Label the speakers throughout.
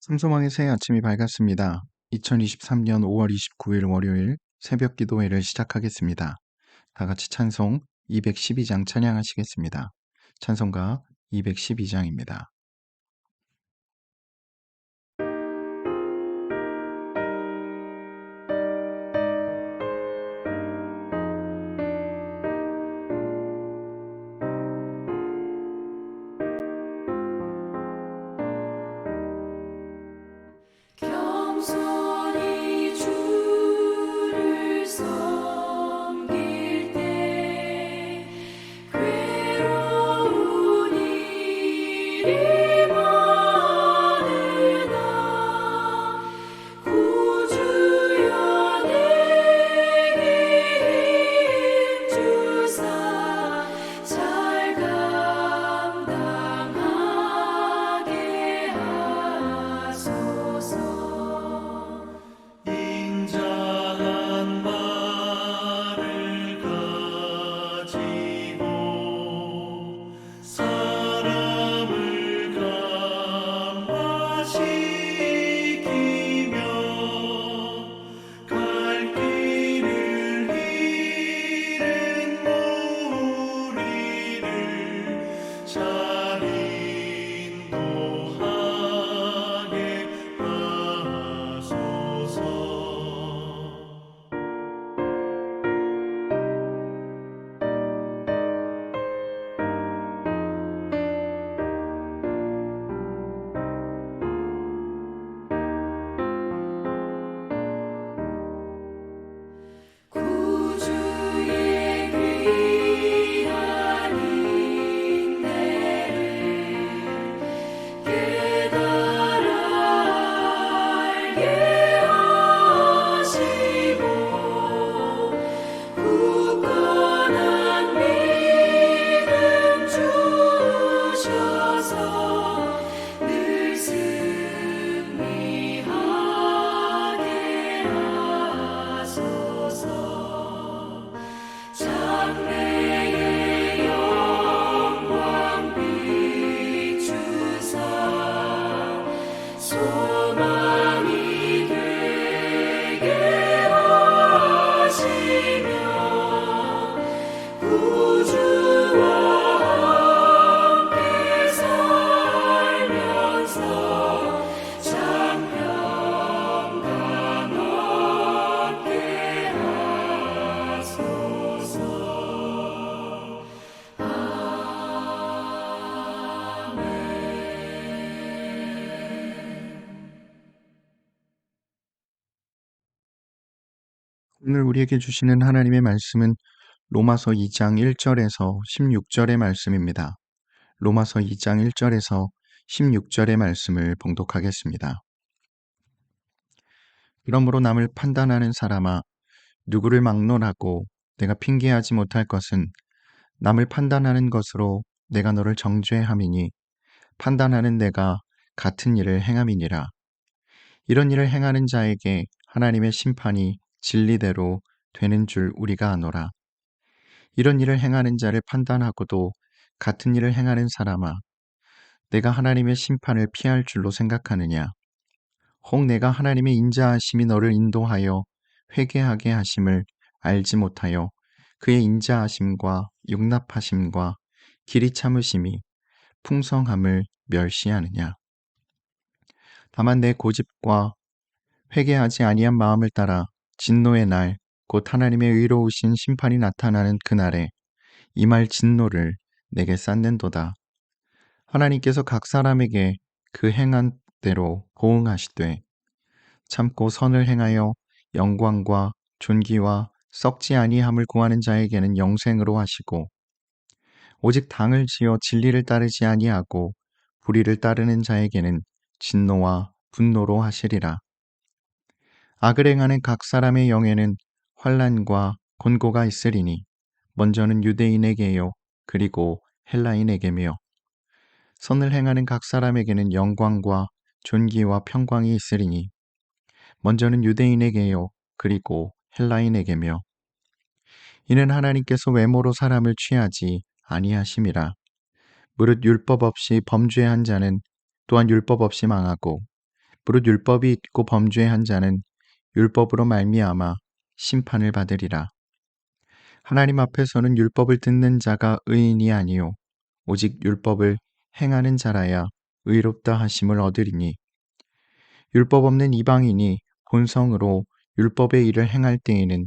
Speaker 1: 삼소망의 새 아침이 밝았습니다. 2023년 5월 29일 월요일 새벽 기도회를 시작하겠습니다. 다 같이 찬송 212장 찬양하시겠습니다. 찬송가 212장입니다.
Speaker 2: 겸손히 주를 섬길 때 괴로운 일이 많으나 구주여 내게 힘주사 잘 감당하게 하소서.
Speaker 3: 인자한 말을 가지고 사람을 감화시키며 갈 길을 잃은 무리를 잘 인도하게 하소서.
Speaker 2: 구주의 귀한 인내를 깨달아 알게 하시고 굳건한 믿음 주셔서 늘 승리하게 하소서. 장래의 영광 비추사 소망이 되게 하시며 구주와 함께 살면서 참 평강 얻게 하소서.
Speaker 1: 오늘 우리에게 주시는 하나님의 말씀은 로마서 2장 1절에서 16절의 말씀입니다. 로마서 2장 1절에서 16절의 말씀을 봉독하겠습니다. 그러므로 남을 판단하는 사람아, 누구를 막론하고 내가 핑계하지 못할 것은 남을 판단하는 것으로 내가 너를 정죄함이니 판단하는 내가 같은 일을 행함이니라. 이런 일을 행하는 자에게 하나님의 심판이 진리대로 되는 줄 우리가 아노라. 이런 일을 행하는 자를 판단하고도 같은 일을 행하는 사람아, 내가 하나님의 심판을 피할 줄로 생각하느냐? 혹 내가 하나님의 인자하심이 너를 인도하여 회개하게 하심을 알지 못하여 그의 인자하심과 용납하심과 길이 참으심이 풍성함을 멸시하느냐? 다만 내 고집과 회개하지 아니한 마음을 따라 진노의 날, 곧 하나님의 의로우신 심판이 나타나는 그날에 임할 진노를 내게 쌓는도다. 하나님께서 각 사람에게 그 행한 대로 보응하시되 참고 선을 행하여 영광과 존귀와 썩지 아니함을 구하는 자에게는 영생으로 하시고 오직 당을 지어 진리를 따르지 아니하고 불의를 따르는 자에게는 진노와 분노로 하시리라. 악을 행하는 각 사람의 영에는 환난과 곤고가 있으리니 먼저는 유대인에게요 그리고 헬라인에게며 선을 행하는 각 사람에게는 영광과 존귀와 평강이 있으리니 먼저는 유대인에게요 그리고 헬라인에게며 이는 하나님께서 외모로 사람을 취하지 아니하심이라. 무릇 율법 없이 범죄한 자는 또한 율법 없이 망하고 무릇 율법이 있고 범죄한 자는 율법으로 말미암아 심판을 받으리라. 하나님 앞에서는 율법을 듣는 자가 의인이 아니요 오직 율법을 행하는 자라야 의롭다 하심을 얻으리니, 율법 없는 이방인이 본성으로 율법의 일을 행할 때에는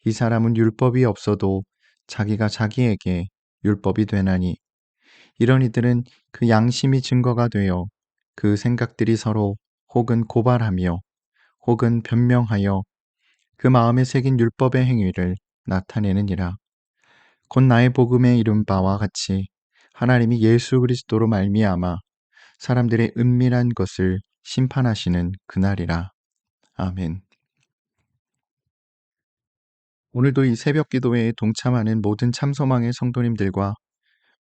Speaker 1: 이 사람은 율법이 없어도 자기가 자기에게 율법이 되나니, 이런 이들은 그 양심이 증거가 되어 그 생각들이 서로 혹은 고발하며 혹은 변명하여 그 마음에 새긴 율법의 행위를 나타내느니라. 곧 나의 복음에 이른 바와 같이 하나님이 예수 그리스도로 말미암아 사람들의 은밀한 것을 심판하시는 그날이라. 아멘. 오늘도 이 새벽 기도회에 동참하는 모든 참소망의 성도님들과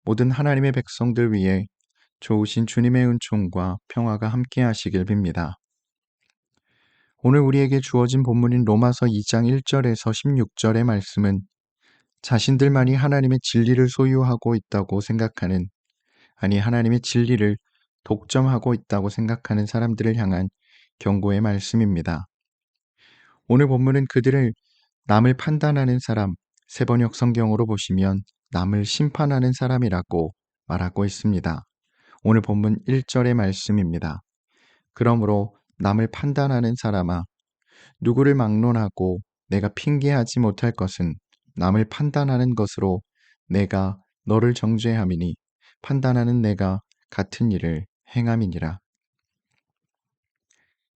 Speaker 1: 모든 하나님의 백성들 위해 좋으신 주님의 은총과 평화가 함께 하시길 빕니다. 오늘 우리에게 주어진 본문인 로마서 2장 1절에서 16절의 말씀은 자신들만이 하나님의 진리를 소유하고 있다고 생각하는, 아니 하나님의 진리를 독점하고 있다고 생각하는 사람들을 향한 경고의 말씀입니다. 오늘 본문은 그들을 남을 판단하는 사람, 세번역 성경으로 보시면 남을 심판하는 사람이라고 말하고 있습니다. 오늘 본문 1절의 말씀입니다. 그러므로 남을 판단하는 사람아, 누구를 막론하고 내가 핑계하지 못할 것은 남을 판단하는 것으로 내가 너를 정죄함이니 판단하는 내가 같은 일을 행함이니라.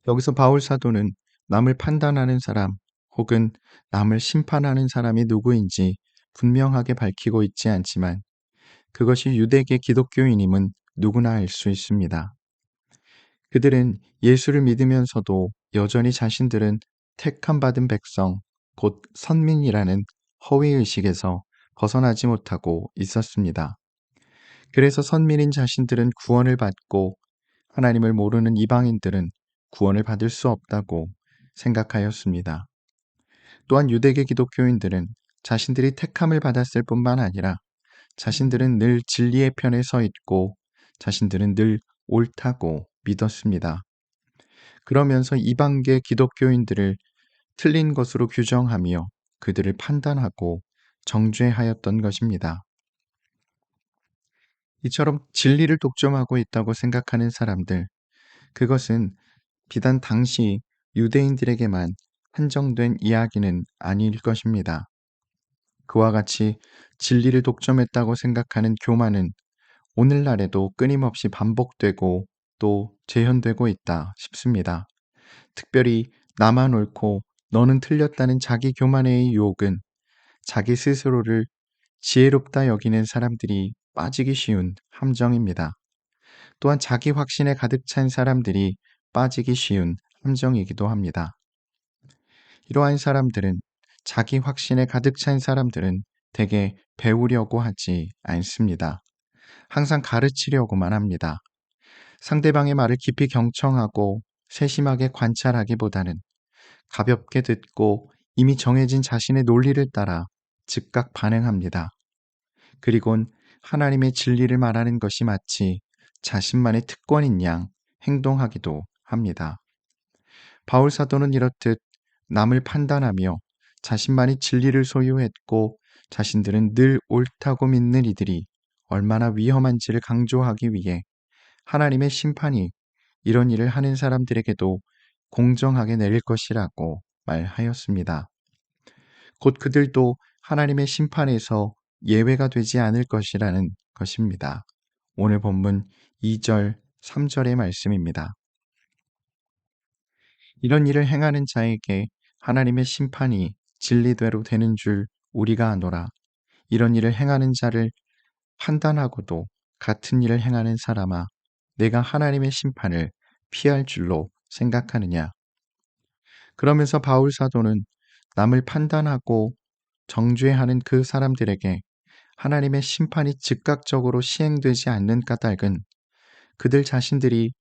Speaker 1: 여기서 바울 사도는 남을 판단하는 사람 혹은 남을 심판하는 사람이 누구인지 분명하게 밝히고 있지 않지만 그것이 유대계 기독교인임은 누구나 알 수 있습니다. 그들은 예수를 믿으면서도 여전히 자신들은 택함 받은 백성, 곧 선민이라는 허위의식에서 벗어나지 못하고 있었습니다. 그래서 선민인 자신들은 구원을 받고 하나님을 모르는 이방인들은 구원을 받을 수 없다고 생각하였습니다. 또한 유대계 기독교인들은 자신들이 택함을 받았을 뿐만 아니라 자신들은 늘 진리의 편에 서 있고 자신들은 늘 옳다고 믿었습니다. 그러면서 이방계 기독교인들을 틀린 것으로 규정하며 그들을 판단하고 정죄하였던 것입니다. 이처럼 진리를 독점하고 있다고 생각하는 사람들, 그것은 비단 당시 유대인들에게만 한정된 이야기는 아닐 것입니다. 그와 같이 진리를 독점했다고 생각하는 교만은 오늘날에도 끊임없이 반복되고 또 재현되고 있다 싶습니다. 특별히 나만 옳고 너는 틀렸다는 자기 교만의 유혹은 자기 스스로를 지혜롭다 여기는 사람들이 빠지기 쉬운 함정입니다. 또한 자기 확신에 가득 찬 사람들이 빠지기 쉬운 함정이기도 합니다. 이러한 사람들은, 자기 확신에 가득 찬 사람들은 대개 배우려고 하지 않습니다. 항상 가르치려고만 합니다. 상대방의 말을 깊이 경청하고 세심하게 관찰하기보다는 가볍게 듣고 이미 정해진 자신의 논리를 따라 즉각 반응합니다. 그리곤 하나님의 진리를 말하는 것이 마치 자신만의 특권인 양 행동하기도 합니다. 바울 사도는 이렇듯 남을 판단하며 자신만이 진리를 소유했고 자신들은 늘 옳다고 믿는 이들이 얼마나 위험한지를 강조하기 위해 하나님의 심판이 이런 일을 하는 사람들에게도 공정하게 내릴 것이라고 말하였습니다. 곧 그들도 하나님의 심판에서 예외가 되지 않을 것이라는 것입니다. 오늘 본문 2절, 3절의 말씀입니다. 이런 일을 행하는 자에게 하나님의 심판이 진리대로 되는 줄 우리가 아노라. 이런 일을 행하는 자를 판단하고도 같은 일을 행하는 사람아, 내가 하나님의 심판을 피할 줄로 생각하느냐. 그러면서 바울 사도는 남을 판단하고 정죄하는 그 사람들에게 하나님의 심판이 즉각적으로 시행되지 않는 까닭은 그들 자신들이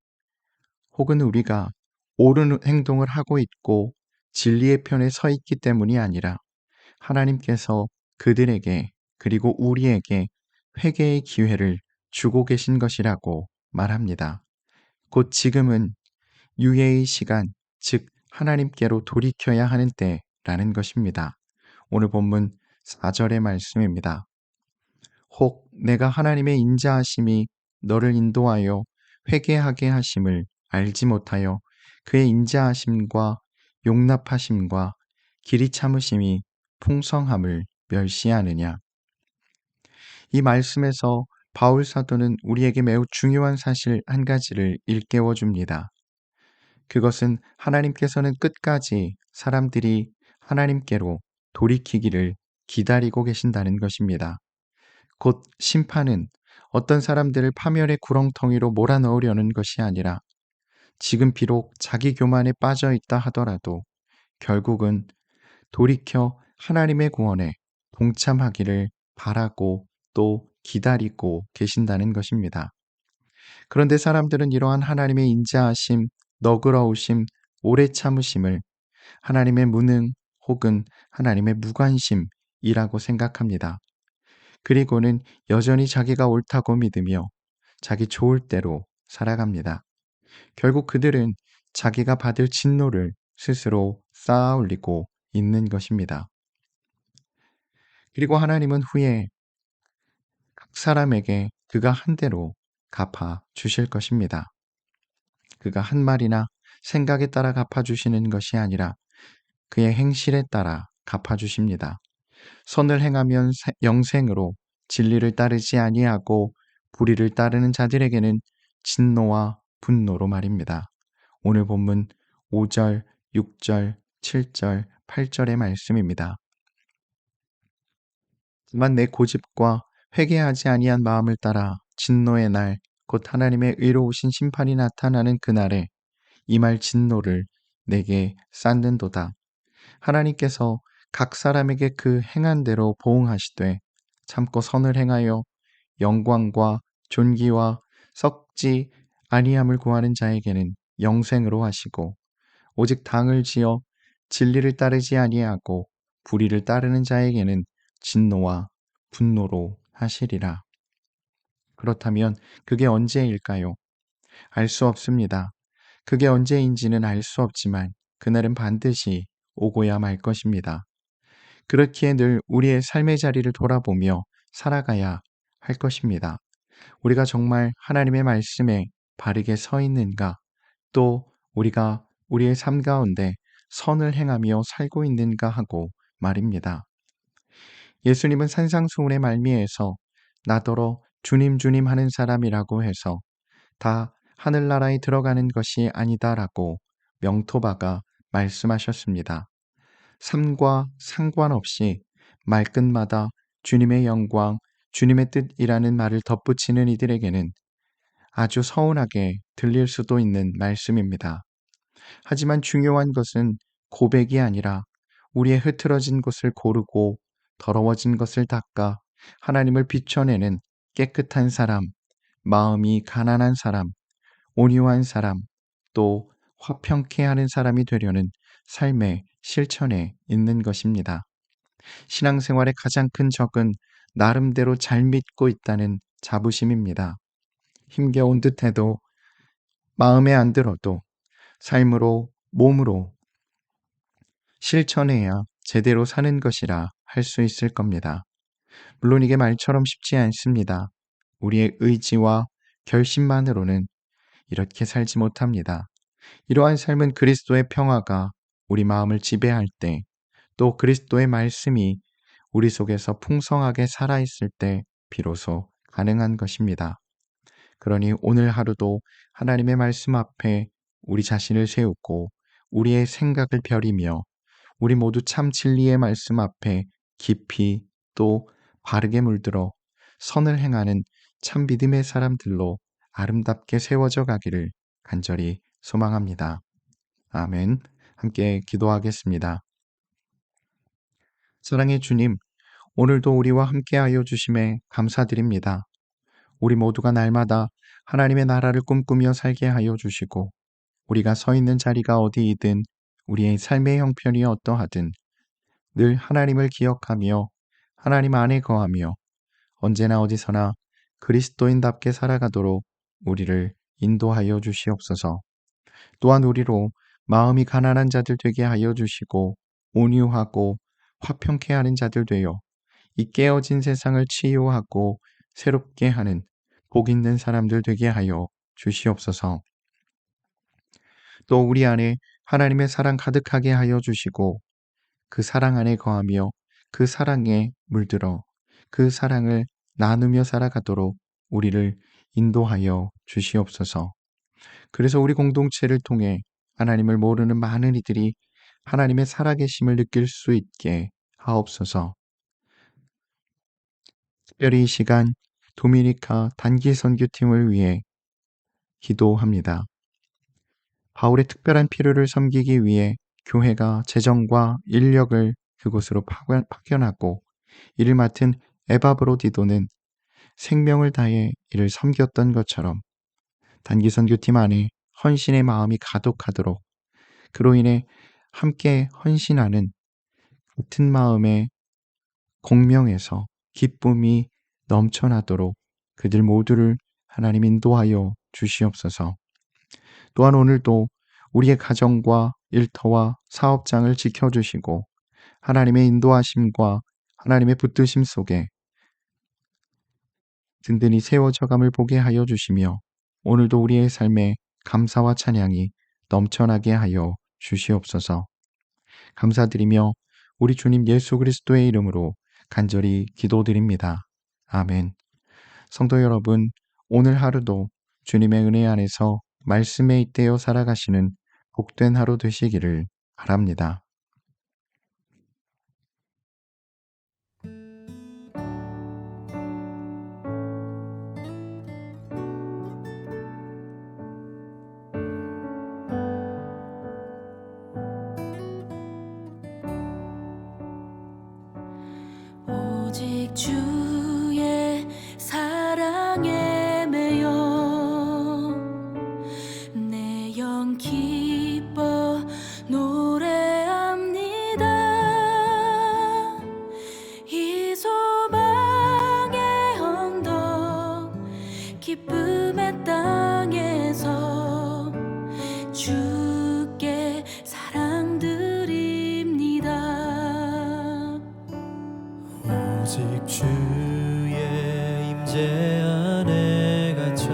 Speaker 1: 혹은 우리가 옳은 행동을 하고 있고 진리의 편에 서 있기 때문이 아니라 하나님께서 그들에게 그리고 우리에게 회개의 기회를 주고 계신 것이라고 말합니다. 곧 지금은 유예의 시간, 즉 하나님께로 돌이켜야 하는 때라는 것입니다. 오늘 본문 4절의 말씀입니다. 혹 내가 하나님의 인자하심이 너를 인도하여 회개하게 하심을 알지 못하여 그의 인자하심과 용납하심과 길이 참으심이 풍성함을 멸시하느냐. 이 말씀에서 바울 사도는 우리에게 매우 중요한 사실 한 가지를 일깨워 줍니다. 그것은 하나님께서는 끝까지 사람들이 하나님께로 돌이키기를 기다리고 계신다는 것입니다. 곧 심판은 어떤 사람들을 파멸의 구렁텅이로 몰아넣으려는 것이 아니라 지금 비록 자기 교만에 빠져 있다 하더라도 결국은 돌이켜 하나님의 구원에 동참하기를 바라고 또 기다리고 계신다는 것입니다. 그런데 사람들은 이러한 하나님의 인자하심, 너그러우심, 오래 참으심을 하나님의 무능 혹은 하나님의 무관심이라고 생각합니다. 그리고는 여전히 자기가 옳다고 믿으며 자기 좋을 대로 살아갑니다. 결국 그들은 자기가 받을 진노를 스스로 쌓아 올리고 있는 것입니다. 그리고 하나님은 후에 각 사람에게 그가 한 대로 갚아 주실 것입니다. 그가 한 말이나 생각에 따라 갚아 주시는 것이 아니라 그의 행실에 따라 갚아 주십니다. 선을 행하면 영생으로, 진리를 따르지 아니하고 불의를 따르는 자들에게는 진노와 분노로 말입니다. 오늘 본문 5절, 6절, 7절, 8절의 말씀입니다. 하지만 내 고집과 회개하지 아니한 마음을 따라 진노의 날, 곧 하나님의 의로우신 심판이 나타나는 그날에 임할 진노를 내게 쌓는도다. 하나님께서 각 사람에게 그 행한 대로 보응하시되 참고 선을 행하여 영광과 존귀와 썩지 아니함을 구하는 자에게는 영생으로 하시고 오직 당을 지어 진리를 따르지 아니하고 불의를 따르는 자에게는 진노와 분노로 하시리라. 그렇다면 그게 언제일까요? 알 수 없습니다. 그게 언제인지는 알 수 없지만 그날은 반드시 오고야 말 것입니다. 그렇기에 늘 우리의 삶의 자리를 돌아보며 살아가야 할 것입니다. 우리가 정말 하나님의 말씀에 바르게 서 있는가, 또 우리가 우리의 삶 가운데 선을 행하며 살고 있는가 하고 말입니다. 예수님은 산상수훈의 말미에서 나더러 주님 주님 하는 사람이라고 해서 다 하늘나라에 들어가는 것이 아니다라고 명토박아 말씀하셨습니다. 삶과 상관없이 말끝마다 주님의 영광, 주님의 뜻이라는 말을 덧붙이는 이들에게는 아주 서운하게 들릴 수도 있는 말씀입니다. 하지만 중요한 것은 고백이 아니라 우리의 흐트러진 곳을 고르고 더러워진 것을 닦아 하나님을 비춰내는 깨끗한 사람, 마음이 가난한 사람, 온유한 사람, 또 화평케 하는 사람이 되려는 삶의 실천에 있는 것입니다. 신앙생활의 가장 큰 적은 나름대로 잘 믿고 있다는 자부심입니다. 힘겨운 듯해도 마음에 안 들어도 삶으로, 몸으로 실천해야 제대로 사는 것이라 할 수 있을 겁니다. 물론 이게 말처럼 쉽지 않습니다. 우리의 의지와 결심만으로는 이렇게 살지 못합니다. 이러한 삶은 그리스도의 평화가 우리 마음을 지배할 때, 또 그리스도의 말씀이 우리 속에서 풍성하게 살아있을 때 비로소 가능한 것입니다. 그러니 오늘 하루도 하나님의 말씀 앞에 우리 자신을 세우고 우리의 생각을 벼리며 우리 모두 참 진리의 말씀 앞에 깊이 또 바르게 물들어 선을 행하는 참 믿음의 사람들로 아름답게 세워져 가기를 간절히 소망합니다. 아멘. 함께 기도하겠습니다. 사랑의 주님, 오늘도 우리와 함께하여 주심에 감사드립니다. 우리 모두가 날마다 하나님의 나라를 꿈꾸며 살게 하여 주시고 우리가 서 있는 자리가 어디이든 우리의 삶의 형편이 어떠하든 늘 하나님을 기억하며 하나님 안에 거하며 언제나 어디서나 그리스도인답게 살아가도록 우리를 인도하여 주시옵소서. 또한 우리로 마음이 가난한 자들 되게 하여 주시고 온유하고 화평케 하는 자들 되어 이 깨어진 세상을 치유하고 새롭게 하는 복 있는 사람들 되게 하여 주시옵소서. 또 우리 안에 하나님의 사랑 가득하게 하여 주시고 그 사랑 안에 거하며 그 사랑에 물들어 그 사랑을 나누며 살아가도록 우리를 인도하여 주시옵소서. 그래서 우리 공동체를 통해 하나님을 모르는 많은 이들이 하나님의 살아계심을 느낄 수 있게 하옵소서. 특별히 이 시간 도미니카 단기 선교팀을 위해 기도합니다. 바울의 특별한 필요를 섬기기 위해 교회가 재정과 인력을 그곳으로 파견하고 이를 맡은 에바브로디도는 생명을 다해 이를 섬겼던 것처럼 단기 선교팀 안에 헌신의 마음이 가득하도록 그로 인해 함께 헌신하는 같은 마음의 공명에서 기쁨이 넘쳐나도록 그들 모두를 하나님 인도하여 주시옵소서. 또한 오늘도 우리의 가정과 일터와 사업장을 지켜주시고 하나님의 인도하심과 하나님의 붙드심 속에 든든히 세워져감을 보게 하여 주시며 오늘도 우리의 삶에 감사와 찬양이 넘쳐나게 하여 주시옵소서. 감사드리며 우리 주님 예수 그리스도의 이름으로 간절히 기도드립니다. 아멘. 성도 여러분, 오늘 하루도 주님의 은혜 안에서 말씀에 잇대어 살아가시는 복된 하루 되시기를 바랍니다.
Speaker 2: 오직 주의 사랑에 매여 내 영 기뻐 노래합니다. 이 소망의 언덕 기쁨의 땅에서 주께 사랑드립니다.
Speaker 3: 오직 주의 임재 안에 갇혀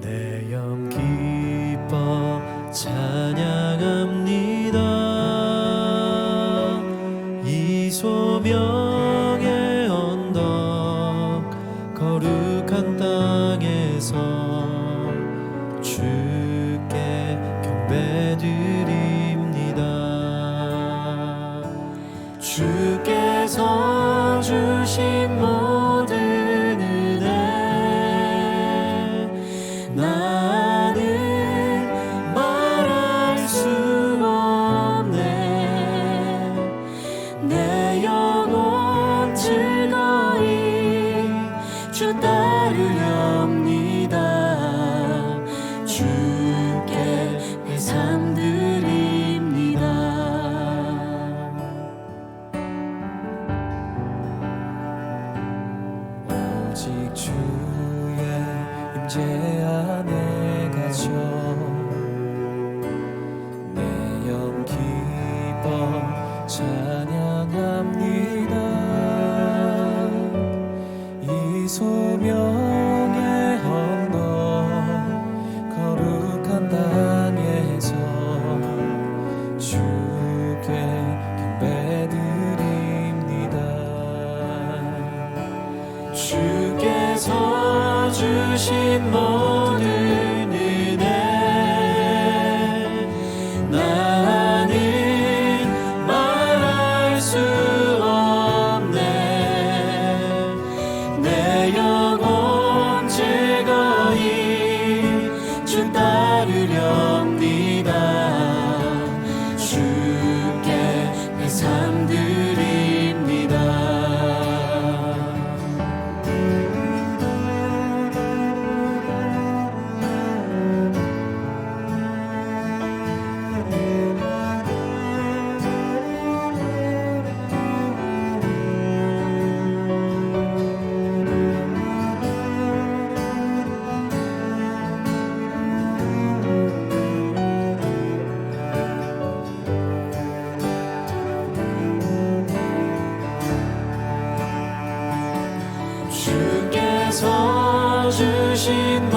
Speaker 3: 내 영 기뻐 찬양합니다. 이 소명의 언덕 거룩한 땅에서 주께 경배드립니다. 주께서 주신 모든 은혜 나는 말할 수 없네. 내 영혼 즐거이 주 따르렵니다. 주께 내 삶 드립니다. 오직 주의 임재 안에 갇혀 내 영 기뻐 찬양합니다. 이 소명의 언덕 거룩한 땅에서 주께 경배드립니다. 주께서 주신 모든 은혜 나는 말할 수 없네. 내 영혼 즐거이 주 따르렵니다. 주께 내 삶 드립니다. 주신